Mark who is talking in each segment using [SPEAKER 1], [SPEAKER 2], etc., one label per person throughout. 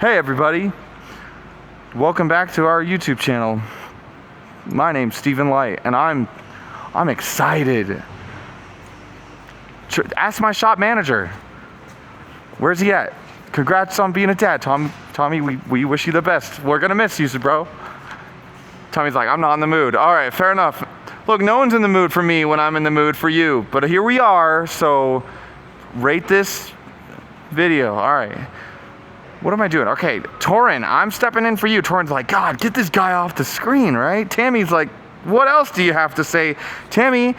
[SPEAKER 1] Hey everybody, welcome back to our YouTube channel. My name's Stephen Light and I'm excited. Ask my shop manager. Where's he at? Congrats on being a dad, Tommy. We wish you the best. We're gonna miss you, bro. Tommy's like, I'm not in the mood. All right, fair enough. Look, no one's in the mood for me when I'm in the mood for you, but here we are, so rate this video. All right. What am I doing? Okay, Torin, I'm stepping in for you. Torin's like, God, get this guy off the screen, right? Tammy's like, what else do you have to say? Tammy,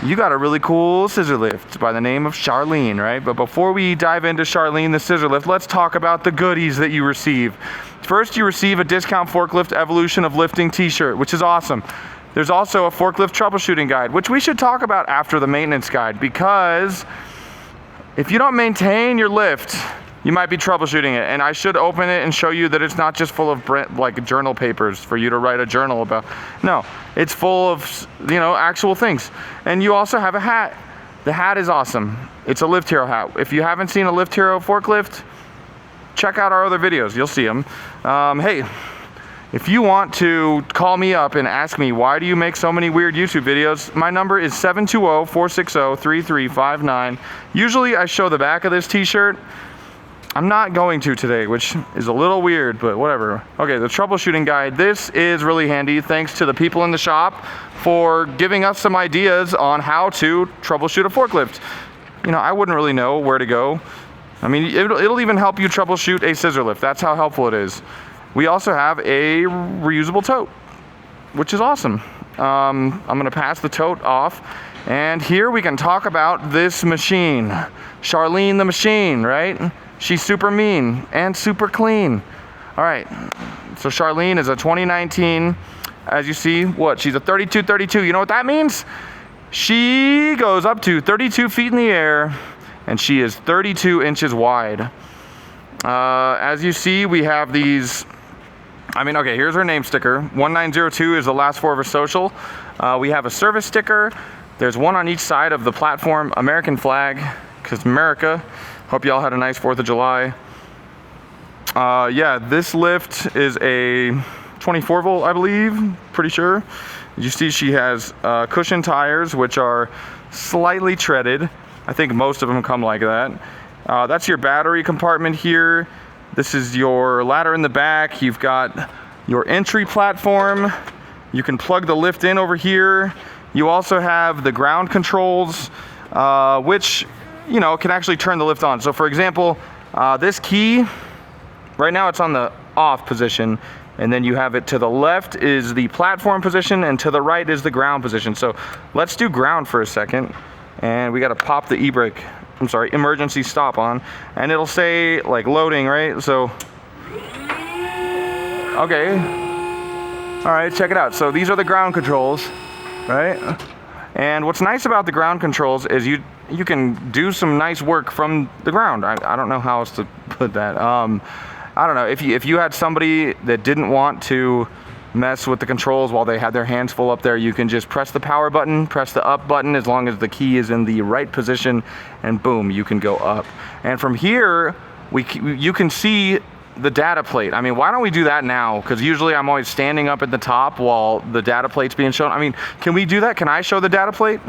[SPEAKER 1] you got a really cool scissor lift by the name of Charlene, right? But before we dive into Charlene, the scissor lift, let's talk about the goodies that you receive. First, you receive a discount forklift evolution of lifting t-shirt, which is awesome. There's also a forklift troubleshooting guide, which we should talk about after the maintenance guide, because if you don't maintain your lift, you might be troubleshooting it, and I should open it and show you that it's not just full of like journal papers for you to write a journal about. No, it's full of, you know, actual things. And you also have a hat. The hat is awesome. It's a Lift Hero hat. If you haven't seen a Lift Hero forklift, check out our other videos. You'll see them. Hey, if you want to call me up and ask me, why do you make so many weird YouTube videos? My number is 720-460-3359. Usually I show the back of this t-shirt. I'm not going to today, which is a little weird, but whatever. Okay, the troubleshooting guide. This is really handy. Thanks to the people in the shop for giving us some ideas on how to troubleshoot a forklift. You know, I wouldn't really know where to go. I mean, it'll even help you troubleshoot a scissor lift. That's how helpful it is. We also have a reusable tote, which is awesome. I'm gonna pass the tote off, and here we can talk about this machine. Charlene the machine, right? She's super mean and super clean. All right, so Charlene is a 2019, as you see, what? She's a 3232. You know what that means? She goes up to 32 feet in the air, and she is 32 inches wide. As you see, we have these, okay, here's her name sticker. 1902 is the last four of her social. We have a service sticker. There's one on each side of the platform, American flag, because America. Hope y'all had a nice 4th of July. Yeah, this lift is a 24 volt, I believe, pretty sure. You see she has cushion tires, which are slightly treaded. I think most of them come like that. That's your battery compartment here. This is your ladder in the back. You've got your entry platform. You can plug the lift in over here. You also have the ground controls, which, you know, can actually turn the lift on. So for example, this key, right now it's on the off position, and then you have it to the left is the platform position, and to the right is the ground position. So let's do ground for a second, and we gotta pop the emergency stop on, and it'll say like loading, right? So, okay. All right, check it out. So these are the ground controls, right? And what's nice about the ground controls is you can do some nice work from the ground. I don't know how else to put that. I don't know, if you had somebody that didn't want to mess with the controls while they had their hands full up there, you can just press the power button, press the up button as long as the key is in the right position, and boom, you can go up. And from here, you can see the data plate. I mean, why don't we do that now? Because usually I'm always standing up at the top while the data plate's being shown. I mean, can we do that? Can I show the data plate?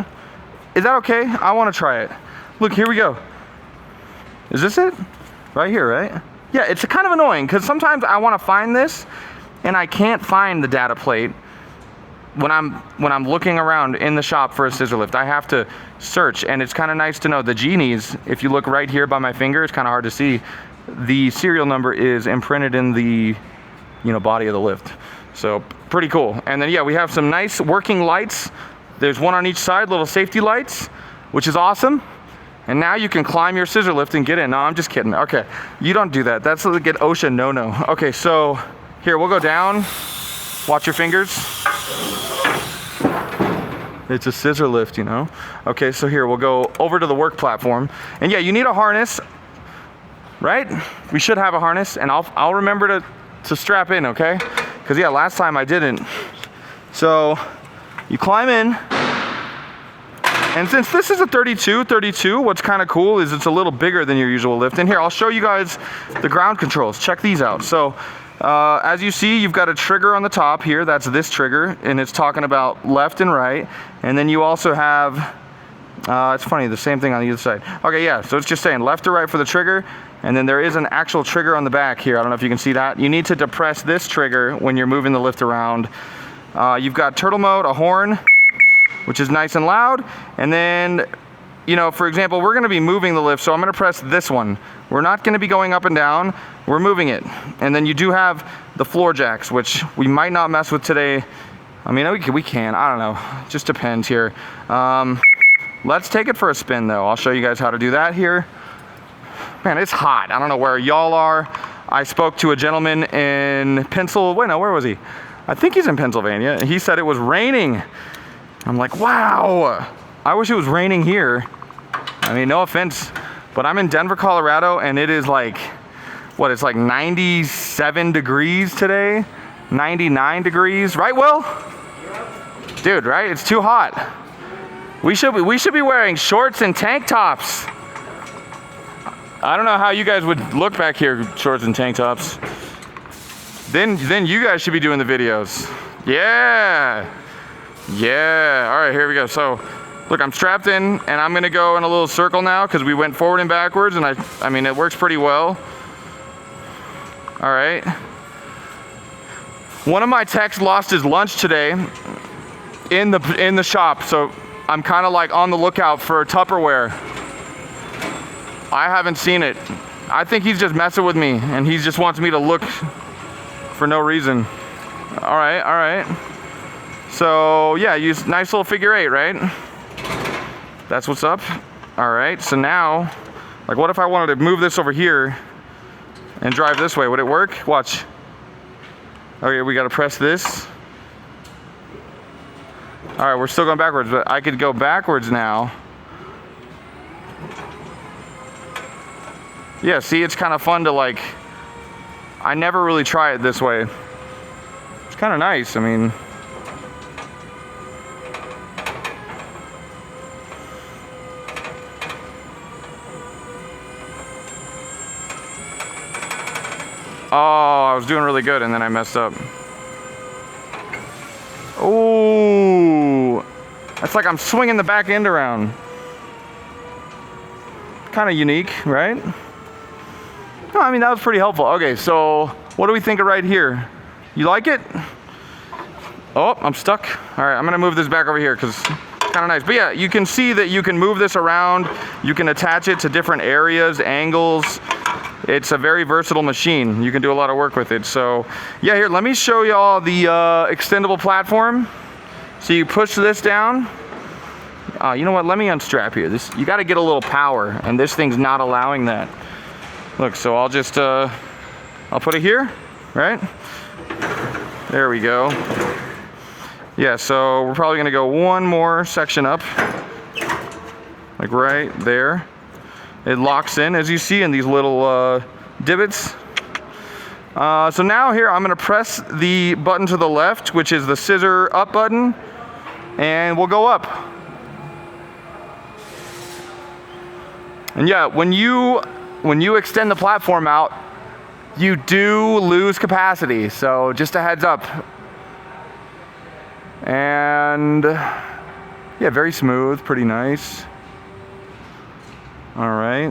[SPEAKER 1] Is that okay? I want to try it. Look, here we go. Is this it? Right here, right? Yeah, it's kind of annoying because sometimes I want to find this and I can't find the data plate when I'm looking around in the shop for a scissor lift. I have to search, and it's kind of nice to know the Genies. If you look right here by my finger, it's kind of hard to see. The serial number is imprinted in the, you know, body of the lift. So pretty cool. And then yeah, we have some nice working lights. There's one on each side, little safety lights, which is awesome. And now you can climb your scissor lift and get in. No, I'm just kidding. Okay, you don't do that. That's like an OSHA no-no. Okay, so here, we'll go down. Watch your fingers. It's a scissor lift, you know? Okay, so here, we'll go over to the work platform. And yeah, you need a harness, right? We should have a harness, and I'll remember to strap in, okay? Because yeah, last time I didn't. So you climb in, And since this is a 3232, what's kind of cool is it's a little bigger than your usual lift. And here, I'll show you guys the ground controls. Check these out. So as you see, you've got a trigger on the top here. That's this trigger, and it's talking about left and right. And then you also have, it's funny, the same thing on the other side. Okay, yeah, so it's just saying left or right for the trigger. And then there is an actual trigger on the back here. I don't know if you can see that. You need to depress this trigger when you're moving the lift around. You've got turtle mode, a horn, which is nice and loud. And then, you know, for example, we're gonna be moving the lift, so I'm gonna press this one. We're not gonna be going up and down, we're moving it. And then you do have the floor jacks, which we might not mess with today. I mean, we can, I don't know, it just depends here. Let's take it for a spin though. I'll show you guys how to do that here. Man, it's hot. I don't know where y'all are. I spoke to a gentleman in Pennsylvania. Where was he? I think he's in Pennsylvania. He said it was raining. I'm like, wow, I wish it was raining here. I mean, no offense, but I'm in Denver, Colorado, and it is like, what, it's like 97 degrees today? 99 degrees, right, Will? Dude, right? It's too hot. We should be wearing shorts and tank tops. I don't know how you guys would look back here, shorts and tank tops. Then you guys should be doing the videos. Yeah. Yeah, all right, here we go. So, look, I'm strapped in, and I'm gonna go in a little circle now because we went forward and backwards, and I mean, it works pretty well. All right. One of my techs lost his lunch today in the shop, so I'm kind of like on the lookout for Tupperware. I haven't seen it. I think he's just messing with me, and he just wants me to look for no reason. All right, all right. So yeah, use nice little figure 8, right? That's what's up. All right, so now, like what if I wanted to move this over here and drive this way? Would it work? Watch. Okay, we gotta press this. All right, we're still going backwards, but I could go backwards now. Yeah, see, it's kind of fun to like, I never really try it this way. It's kind of nice, I mean. Oh, I was doing really good and then I messed up. Oh, that's like I'm swinging the back end around. Kind of unique, right? No, I mean, that was pretty helpful. Okay, so what do we think of right here? You like it? Oh, I'm stuck. All right, I'm gonna move this back over here because it's kind of nice. But yeah, you can see that you can move this around. You can attach it to different areas, angles. It's a very versatile machine. You can do a lot of work with it. So yeah, here, let me show y'all the extendable platform. So you push this down. You know what, let me unstrap here. You gotta get a little power, and this thing's not allowing that. Look, so I'll just, I'll put it here, right? There we go. Yeah, so we're probably gonna go one more section up, like right there. It locks in, as you see, in these little divots. So now here, I'm gonna press the button to the left, which is the scissor up button, and we'll go up. And yeah, when you extend the platform out, you do lose capacity, so just a heads up. And yeah, very smooth, pretty nice. All right.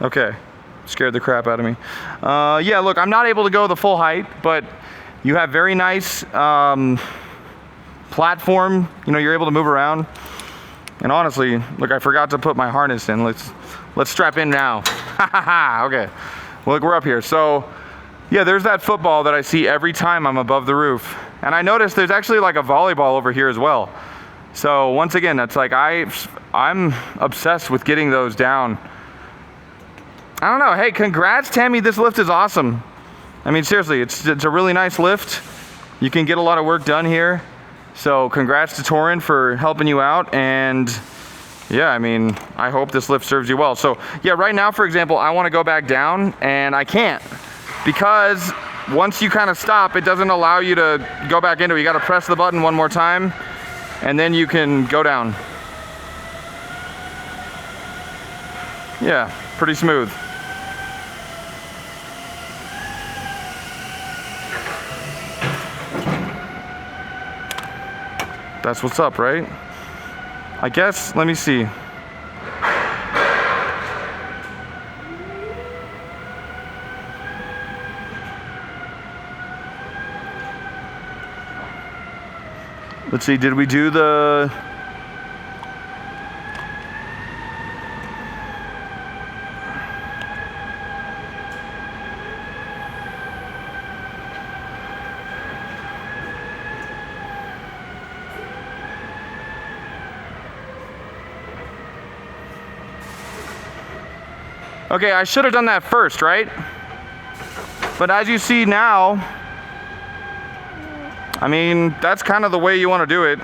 [SPEAKER 1] Okay, scared the crap out of me. Yeah, look, I'm not able to go the full height, but you have very nice platform. You know, you're able to move around. And honestly, look, I forgot to put my harness in. Let's strap in now. Okay, well, look, we're up here. So yeah, there's that football that I see every time I'm above the roof. And I noticed there's actually like a volleyball over here as well. So once again, that's like, I'm obsessed with getting those down. I don't know, hey, congrats, Tammy, this lift is awesome. I mean, seriously, it's a really nice lift. You can get a lot of work done here. So congrats to Torin for helping you out, and yeah, I mean, I hope this lift serves you well. So yeah, right now, for example, I want to go back down and I can't because once you kind of stop, it doesn't allow you to go back into it. You got to press the button one more time, and then you can go down. Yeah, pretty smooth. That's what's up, right? I guess, let me see. Let's see, did we do the... Okay, I should have done that first, right? But as you see now, I mean, that's kind of the way you want to do it.